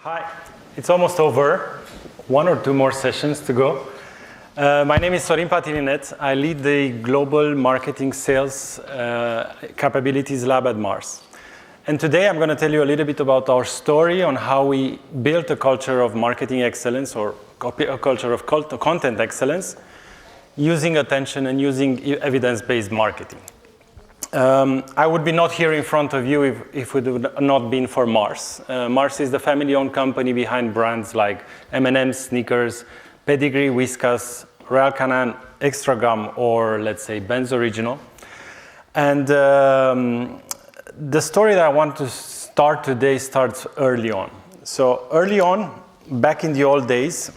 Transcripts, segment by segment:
Hi, it's almost over. One or two more sessions to go. My name is Sorin Patilinet. I lead the Global Marketing Sales Capabilities Lab at Mars. And today I'm going to tell you a little bit about our story on how we built a culture of marketing excellence or a culture of content excellence using attention and using evidence-based marketing. I would be not here in front of you if it would not been for Mars. Mars is the family-owned company behind brands like M&M's, Snickers, Pedigree, Whiskas, Royal Canin, Extra Gum, or let's say Ben's Original. And the story that I want to start today starts early on. So early on, back in the old days,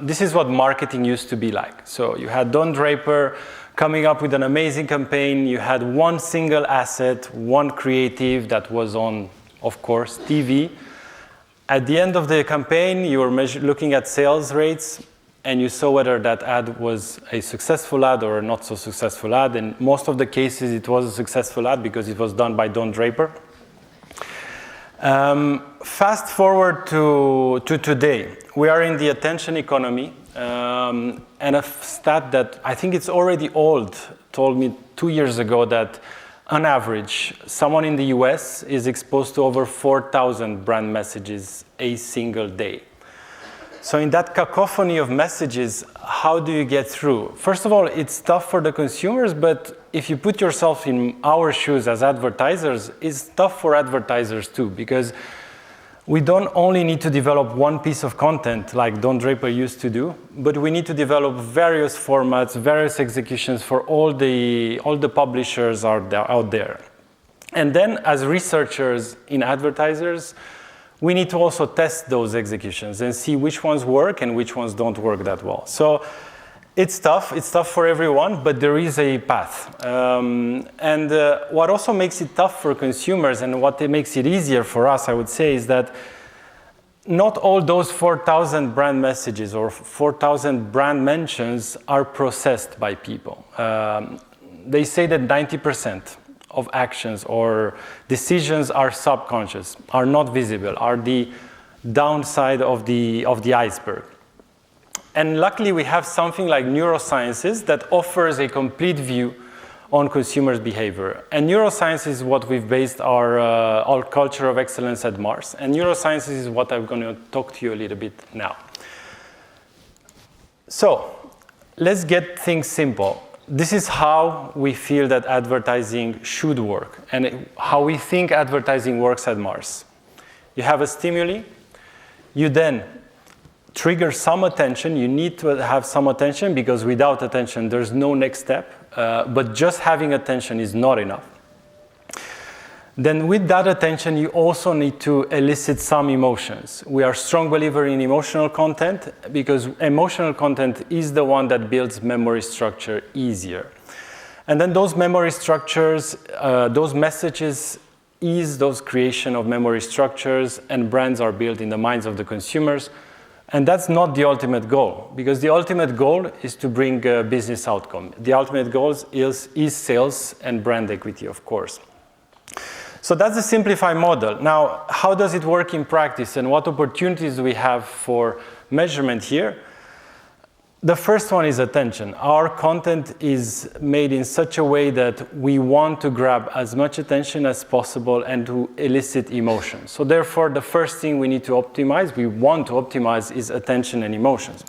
this is what marketing used to be like. So you had Don Draper coming up with an amazing campaign. You had one single asset, one creative that was on, of course, TV. At the end of the campaign, you were looking at sales rates, and you saw whether that ad was a successful ad or a not so successful ad. In most of the cases, it was a successful ad because it was done by Don Draper. Fast forward to today. We are in the attention economy. And a stat that I think it's already old told me 2 years ago that on average, someone in the US is exposed to over 4,000 brand messages a single day. So in that cacophony of messages, how do you get through? First of all, it's tough for the consumers, but if you put yourself in our shoes as advertisers, it's tough for advertisers too, because we don't only need to develop one piece of content like Don Draper used to do, but we need to develop various formats, various executions for all the publishers out there. And then as researchers in advertisers, we need to also test those executions and see which ones work and which ones don't work that well. So it's tough for everyone, but there is a path. What also makes it tough for consumers and what makes it easier for us, I would say, is that not all those 4,000 brand messages or 4,000 brand mentions are processed by people. They say that 90% of actions or decisions are subconscious, are not visible, are the downside of the iceberg. And luckily, we have something like neurosciences that offers a complete view on consumers' behavior. And neuroscience is what we've based our culture of excellence at Mars. And neuroscience is what I'm going to talk to you a little bit now. So let's get things simple. This is how we feel that advertising should work and how we think advertising works at Mars. You have a stimuli. You then trigger some attention. You need to have some attention because without attention, there's no next step. But just having attention is not enough. Then with that attention, you also need to elicit some emotions. We are strong believer in emotional content because emotional content is the one that builds memory structure easier. And then those memory structures, those messages ease those creation of memory structures, and brands are built in the minds of the consumers. And that's not the ultimate goal, because the ultimate goal is to bring a business outcome. The ultimate goal is sales and brand equity, of course. So that's a simplified model. Now, how does it work in practice, and what opportunities do we have for measurement here? The first one is attention. Our content is made in such a way that we want to grab as much attention as possible and to elicit emotion. So therefore, the first thing we need to optimize, we want to optimize, is attention and emotions.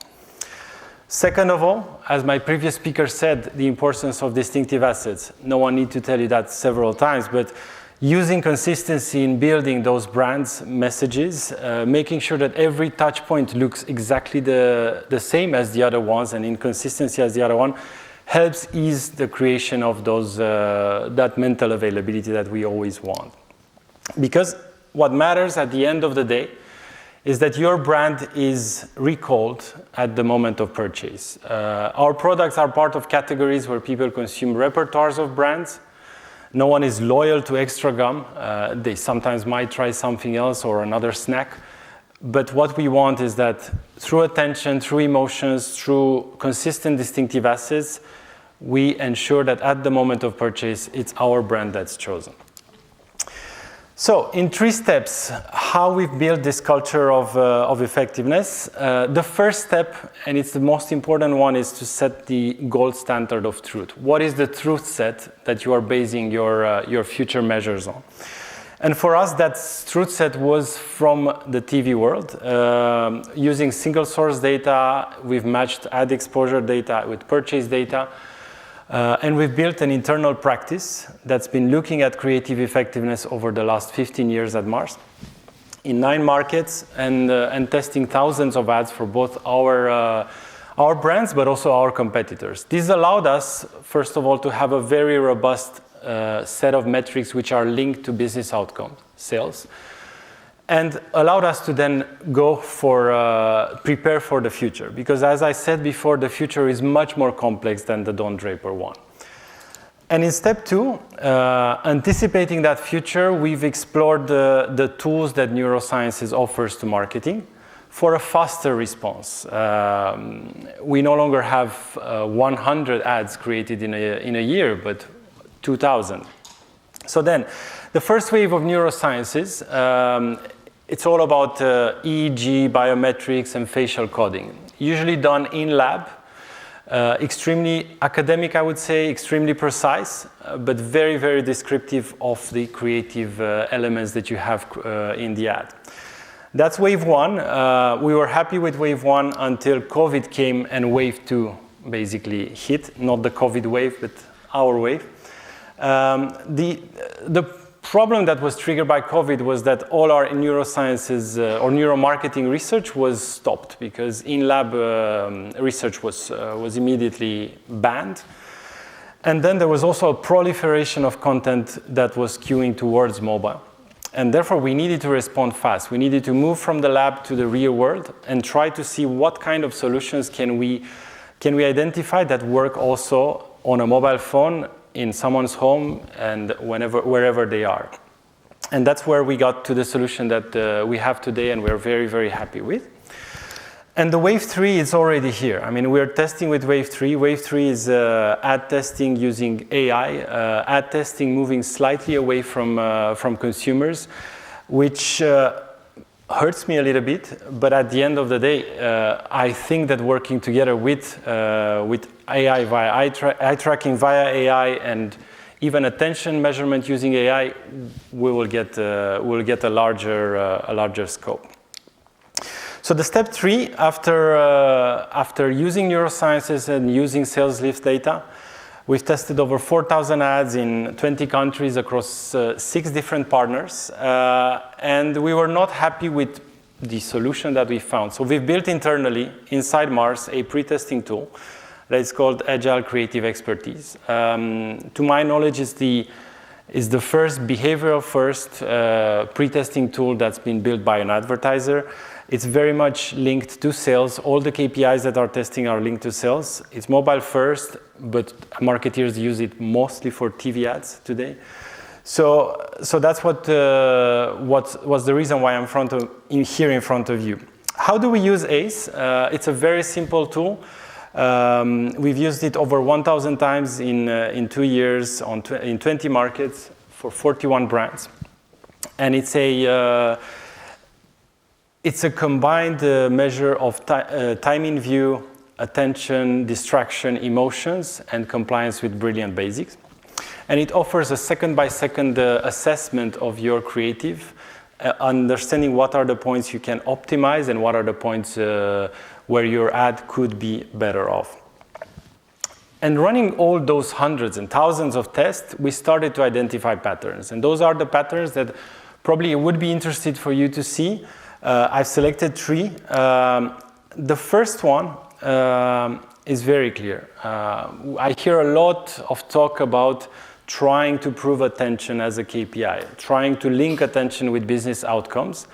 Second of all, as my previous speaker said, the importance of distinctive assets. No one needs to tell you that several times, but using consistency in building those brands' messages, making sure that every touch point looks exactly the same as the other ones and in consistency as the other one, helps ease the creation of those that mental availability that we always want. Because what matters at the end of the day is that your brand is recalled at the moment of purchase. Our products are part of categories where people consume repertoires of brands. No one is loyal to Extra Gum. They sometimes might try something else or another snack. But what we want is that through attention, through emotions, through consistent distinctive assets, we ensure that at the moment of purchase, it's our brand that's chosen. So, in 3 steps, how we've built this culture of effectiveness. The first step, and it's the most important one, is to set the gold standard of truth. What is the truth set that you are basing your future measures on? And for us, that truth set was from the TV world. Using single source data, we've matched ad exposure data with purchase data. And we've built an internal practice that's been looking at creative effectiveness over the last 15 years at Mars in 9 markets and testing thousands of ads for both our brands, but also our competitors. This allowed us, first of all, to have a very robust set of metrics which are linked to business outcomes, sales, and allowed us to then go for prepare for the future. Because as I said before, the future is much more complex than the Don Draper one. And in step 2, anticipating that future, we've explored the tools that neurosciences offers to marketing for a faster response. We no longer have 100 ads created in a year, but 2,000. So then, the first wave of neurosciences, it's all about EEG, biometrics, and facial coding. Usually done in lab, extremely academic, I would say, extremely precise, but very, very descriptive of the creative elements that you have in the ad. That's wave 1. We were happy with wave 1 until COVID came and wave 2 basically hit. Not the COVID wave, but our wave. The problem that was triggered by COVID was that all our neurosciences or neuromarketing research was stopped because in-lab research was immediately banned. And then there was also a proliferation of content that was skewing towards mobile. And therefore, we needed to respond fast. We needed to move from the lab to the real world and try to see what kind of solutions can we identify that work also on a mobile phone in someone's home and wherever they are. And that's where we got to the solution that we have today and we're very, very happy with. And the wave 3 is already here. I mean, we're testing with wave 3. Wave 3 is ad testing using AI, ad testing moving slightly away from consumers, which hurts me a little bit, but at the end of the day, I think that working together with AI via eye tracking via AI and even attention measurement using AI, we'll get a larger scope. So the step 3, after using neurosciences and using sales lift data, we've tested over 4,000 ads in 20 countries across 6 different partners, and we were not happy with the solution that we found. So we've built internally, inside Mars, a pre-testing tool that is called Agile Creative Expertise. To my knowledge, is the first behavioral first pre-testing tool that's been built by an advertiser. It's very much linked to sales. All the KPIs that are testing are linked to sales. It's mobile first, but marketers use it mostly for TV ads today. So that's what was the reason why I'm here in front of you. How do we use ACE? It's a very simple tool. We've used it over 1,000 times in 2 years in 20 markets for 41 brands. And it's a combined measure of time in view, attention, distraction, emotions, and compliance with brilliant basics. And it offers a second-by-second assessment of your creative, understanding what are the points you can optimize and what are the points where your ad could be better off. And running all those hundreds and thousands of tests, we started to identify patterns. And those are the patterns that probably would be interested for you to see. I've selected 3. The first one is very clear. I hear a lot of talk about trying to prove attention as a KPI, trying to link attention with business outcomes.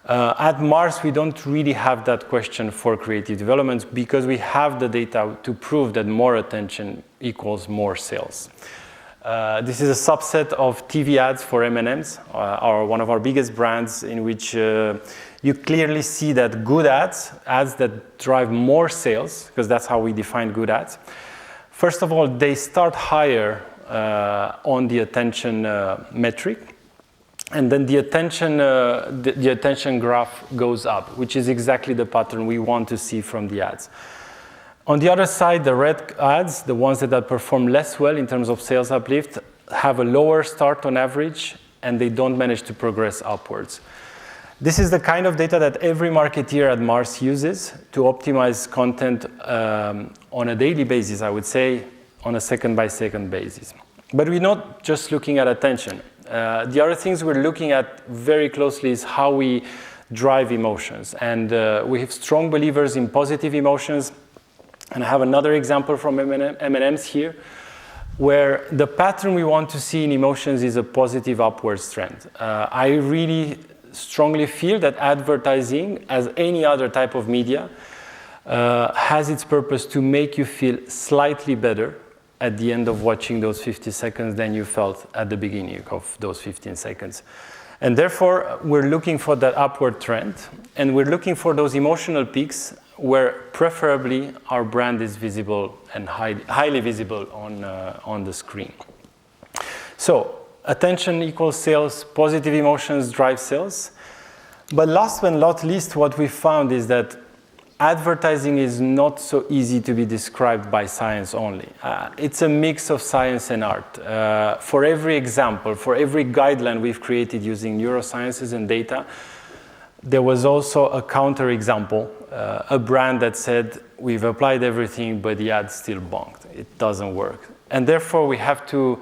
At Mars, we don't really have that question for creative development because we have the data to prove that more attention equals more sales. This is a subset of TV ads for M&M's, one of our biggest brands, in which you clearly see that good ads that drive more sales, because that's how we define good ads. First of all, they start higher on the attention metric. And then the attention graph goes up, which is exactly the pattern we want to see from the ads. On the other side, the red ads, the ones that perform less well in terms of sales uplift, have a lower start on average, and they don't manage to progress upwards. This is the kind of data that every marketeer at Mars uses to optimize content on a daily basis, I would say, on a second-by-second basis. But we're not just looking at attention. The other things we're looking at very closely is how we drive emotions. And we have strong believers in positive emotions. And I have another example from M&M's here, where the pattern we want to see in emotions is a positive upwards trend. I really strongly feel that advertising, as any other type of media, has its purpose to make you feel slightly better at the end of watching those 50 seconds than you felt at the beginning of those 15 seconds. And therefore, we're looking for that upward trend, and we're looking for those emotional peaks where preferably our brand is visible and highly visible on the screen. So, attention equals sales, positive emotions drive sales. But last but not least, what we found is that advertising is not so easy to be described by science only. It's a mix of science and art. For every example, for every guideline we've created using neurosciences and data, there was also a counter-example, a brand that said, we've applied everything, but the ad still bonked. It doesn't work. And therefore, we have to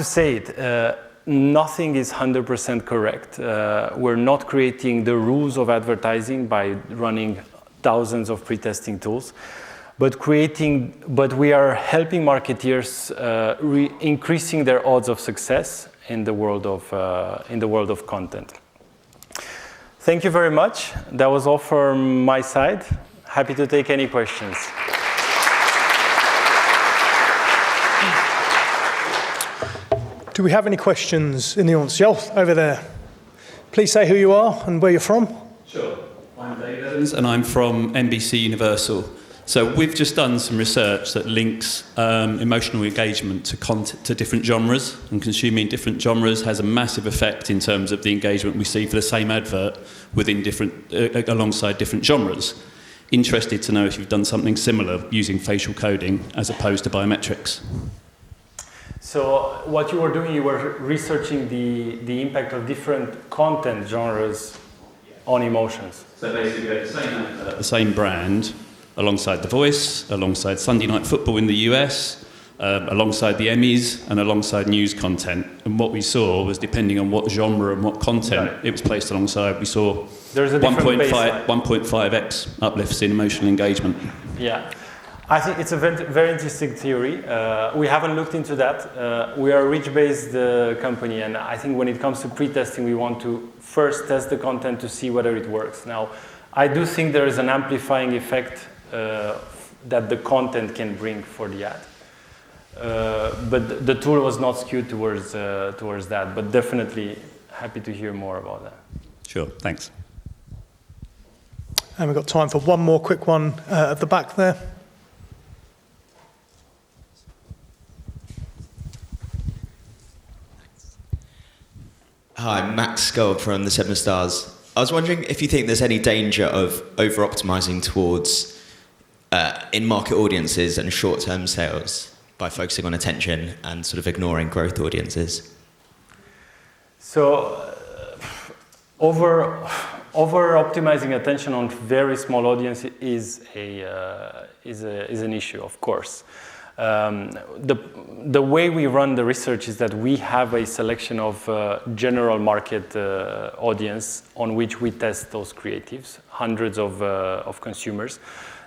say it. Nothing is 100% correct. We're not creating the rules of advertising by running thousands of pre-testing tools, but we are helping marketeers increasing their odds of success in the world of content. Thank you very much. That was all from my side. Happy to take any questions. Do we have any questions in the audience? Joel, over there. Please say who you are and where you're from. Sure. I'm Dave Evans and I'm from NBC Universal. So we've just done some research that links emotional engagement to different genres, and consuming different genres has a massive effect in terms of the engagement we see for the same advert within alongside different genres. Interested to know if you've done something similar using facial coding as opposed to biometrics. So what you were doing, you were researching the impact of different content genres on emotions. So basically, the same brand, alongside The Voice, alongside Sunday Night Football in the US, alongside the Emmys, and alongside news content. And what we saw was, depending on what genre and what content it was placed alongside, we saw 1.5x uplifts in emotional engagement. Yeah. I think it's a very interesting theory. We haven't looked into that. We are a reach-based company, and I think when it comes to pre-testing, we want to first test the content to see whether it works. Now, I do think there is an amplifying effect that the content can bring for the ad. But the tool was not skewed towards that, but definitely happy to hear more about that. Sure, thanks. And we've got time for one more quick one at the back there. Hi, Max Scull from the 7 Stars. I was wondering if you think there's any danger of over-optimizing towards in-market audiences and short-term sales by focusing on attention and sort of ignoring growth audiences. So, over-optimizing attention on very small audience is an issue, of course. The way we run the research is that we have a selection of general market audience on which we test those creatives, hundreds of consumers.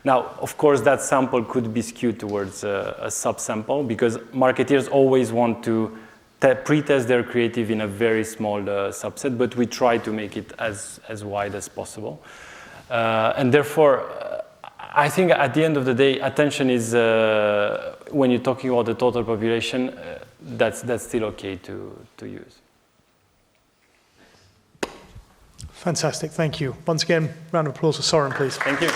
Now, of course, that sample could be skewed towards a subsample because marketeers always want to pre-test their creative in a very small subset, but we try to make it as wide as possible. And therefore, I think at the end of the day, attention is, when you're talking about the total population, that's still okay to use. Fantastic, thank you. Once again, round of applause for Sorin, please. Thank you.